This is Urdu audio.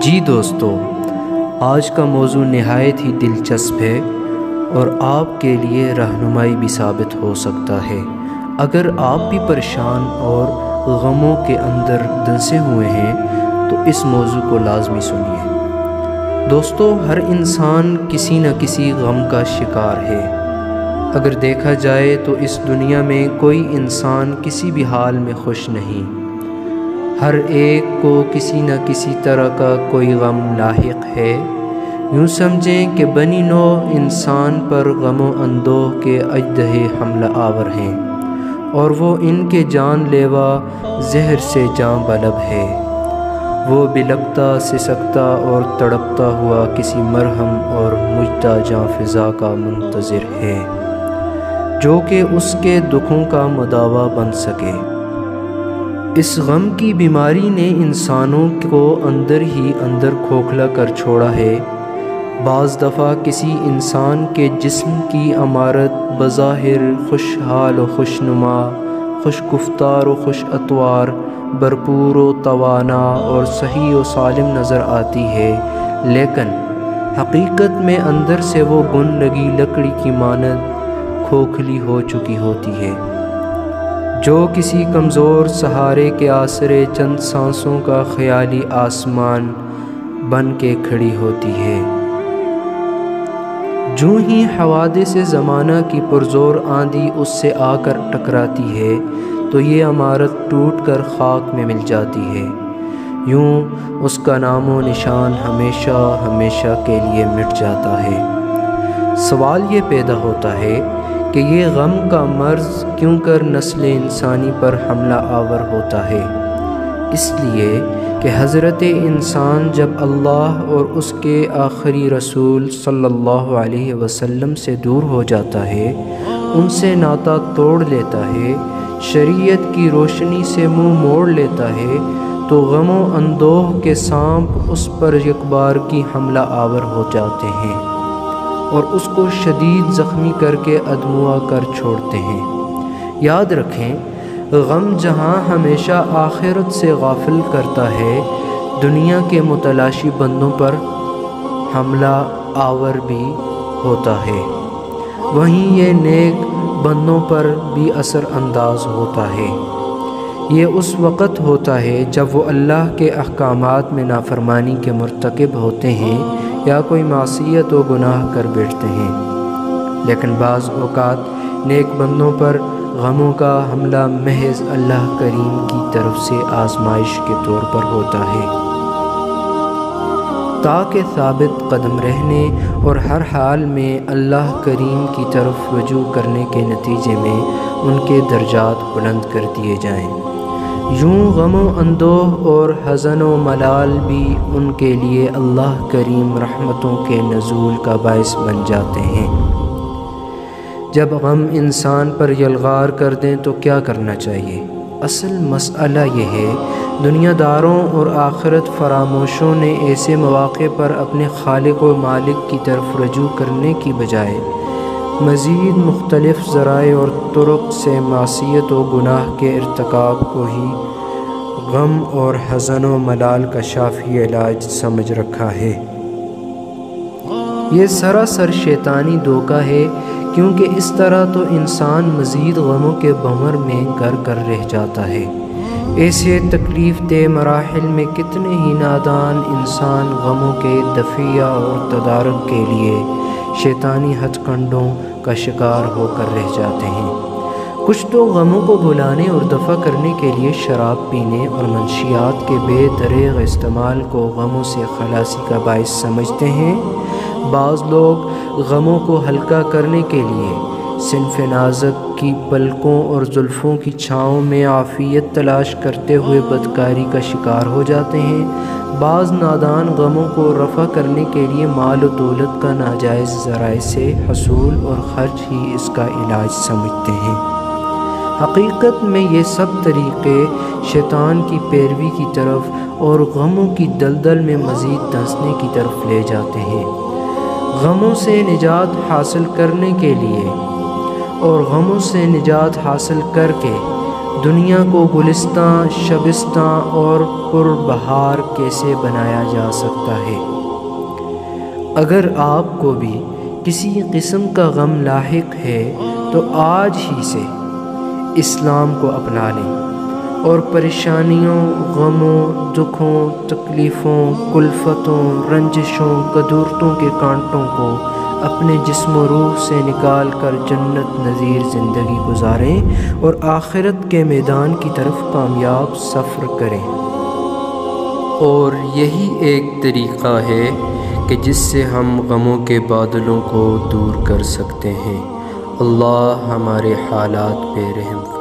جی دوستو، آج کا موضوع نہایت ہی دلچسپ ہے اور آپ کے لیے رہنمائی بھی ثابت ہو سکتا ہے۔ اگر آپ بھی پریشان اور غموں کے اندر دھنسے ہوئے ہیں تو اس موضوع کو لازمی سنیے۔ دوستو، ہر انسان کسی نہ کسی غم کا شکار ہے۔ اگر دیکھا جائے تو اس دنیا میں کوئی انسان کسی بھی حال میں خوش نہیں۔ ہر ایک کو کسی نہ کسی طرح کا کوئی غم لاحق ہے۔ یوں سمجھیں کہ بنی نوع انسان پر غم و اندوہ کے اژدہے حملہ آور ہیں اور وہ ان کے جان لیوا زہر سے جاں بلب ہے۔ وہ بلکتا سسکتا اور تڑپتا ہوا کسی مرہم اور مجدہ جاں فضا کا منتظر ہے جو کہ اس کے دکھوں کا مداوا بن سکے۔ اس غم کی بیماری نے انسانوں کو اندر ہی اندر کھوکھلا کر چھوڑا ہے۔ بعض دفعہ کسی انسان کے جسم کی عمارت بظاہر خوشحال و خوشنما، خوش گفتار و خوش اطوار، بھرپور و توانا اور صحیح و سالم نظر آتی ہے، لیکن حقیقت میں اندر سے وہ گن لگی لکڑی کی مانند کھوکھلی ہو چکی ہوتی ہے، جو کسی کمزور سہارے کے آسرے چند سانسوں کا خیالی آسمان بن کے کھڑی ہوتی ہے۔ جو ہی حوادث زمانہ کی پرزور آندھی اس سے آ کر ٹکراتی ہے تو یہ عمارت ٹوٹ کر خاک میں مل جاتی ہے۔ یوں اس کا نام و نشان ہمیشہ ہمیشہ کے لیے مٹ جاتا ہے۔ سوال یہ پیدا ہوتا ہے کہ یہ غم کا مرض کیوں کر نسل انسانی پر حملہ آور ہوتا ہے؟ اس لیے کہ حضرت انسان جب اللہ اور اس کے آخری رسول صلی اللہ علیہ وسلم سے دور ہو جاتا ہے، ان سے ناطہ توڑ لیتا ہے، شریعت کی روشنی سے منہ موڑ لیتا ہے، تو غم و اندوہ کے سانپ اس پر یکبار کی حملہ آور ہو جاتے ہیں اور اس کو شدید زخمی کر کے ادموا کر چھوڑتے ہیں۔ یاد رکھیں، غم جہاں ہمیشہ آخرت سے غافل کرتا ہے، دنیا کے متلاشی بندوں پر حملہ آور بھی ہوتا ہے، وہیں یہ نیک بندوں پر بھی اثر انداز ہوتا ہے۔ یہ اس وقت ہوتا ہے جب وہ اللہ کے احکامات میں نافرمانی کے مرتکب ہوتے ہیں یا کوئی معصیت و گناہ کر بیٹھتے ہیں، لیکن بعض اوقات نیک بندوں پر غموں کا حملہ محض اللہ کریم کی طرف سے آزمائش کے طور پر ہوتا ہے، تاکہ ثابت قدم رہنے اور ہر حال میں اللہ کریم کی طرف رجوع کرنے کے نتیجے میں ان کے درجات بلند کر دیے جائیں۔ یوں غم و اندوہ اور حزن و ملال بھی ان کے لیے اللہ کریم رحمتوں کے نزول کا باعث بن جاتے ہیں۔ جب غم انسان پر یلغار کر دیں تو کیا کرنا چاہیے؟ اصل مسئلہ یہ ہے، دنیا داروں اور آخرت فراموشوں نے ایسے مواقع پر اپنے خالق و مالک کی طرف رجوع کرنے کی بجائے مزید مختلف ذرائع اور طرق سے معصیت و گناہ کے ارتکاب کو ہی غم اور حزن و ملال کا شافی علاج سمجھ رکھا ہے۔ یہ سراسر شیطانی دھوکہ ہے، کیونکہ اس طرح تو انسان مزید غموں کے بھنور میں گر رہ جاتا ہے۔ ایسے تکلیف دہ مراحل میں کتنے ہی نادان انسان غموں کے دفعہ اور تدارک کے لیے شیطانی ہتھ کنڈوں کا شکار ہو کر رہ جاتے ہیں۔ کچھ تو غموں کو بھلانے اور دفع کرنے کے لیے شراب پینے اور منشیات کے بے دریغ استعمال کو غموں سے خلاصی کا باعث سمجھتے ہیں۔ بعض لوگ غموں کو ہلکا کرنے کے لیے صنف نازک کی پلکوں اور زلفوں کی چھاؤں میں عافیت تلاش کرتے ہوئے بدکاری کا شکار ہو جاتے ہیں۔ بعض نادان غموں کو رفع کرنے کے لیے مال و دولت کا ناجائز ذرائع سے حصول اور خرچ ہی اس کا علاج سمجھتے ہیں۔ حقیقت میں یہ سب طریقے شیطان کی پیروی کی طرف اور غموں کی دلدل میں مزید دھنسنے کی طرف لے جاتے ہیں۔ غموں سے نجات حاصل کرنے کے لیے اور غموں سے نجات حاصل کر کے دنیا کو گلستاں، شبستاں اور پربہار کیسے بنایا جا سکتا ہے۔ اگر آپ کو بھی کسی قسم کا غم لاحق ہے تو آج ہی سے اسلام کو اپنا لیں اور پریشانیوں، غموں، دکھوں، تکلیفوں، کلفتوں، رنجشوں، قدورتوں کے کانٹوں کو اپنے جسم و روح سے نکال کر جنت نظیر زندگی گزاریں اور آخرت کے میدان کی طرف کامیاب سفر کریں۔ اور یہی ایک طریقہ ہے کہ جس سے ہم غموں کے بادلوں کو دور کر سکتے ہیں۔ اللہ ہمارے حالات پہ رحم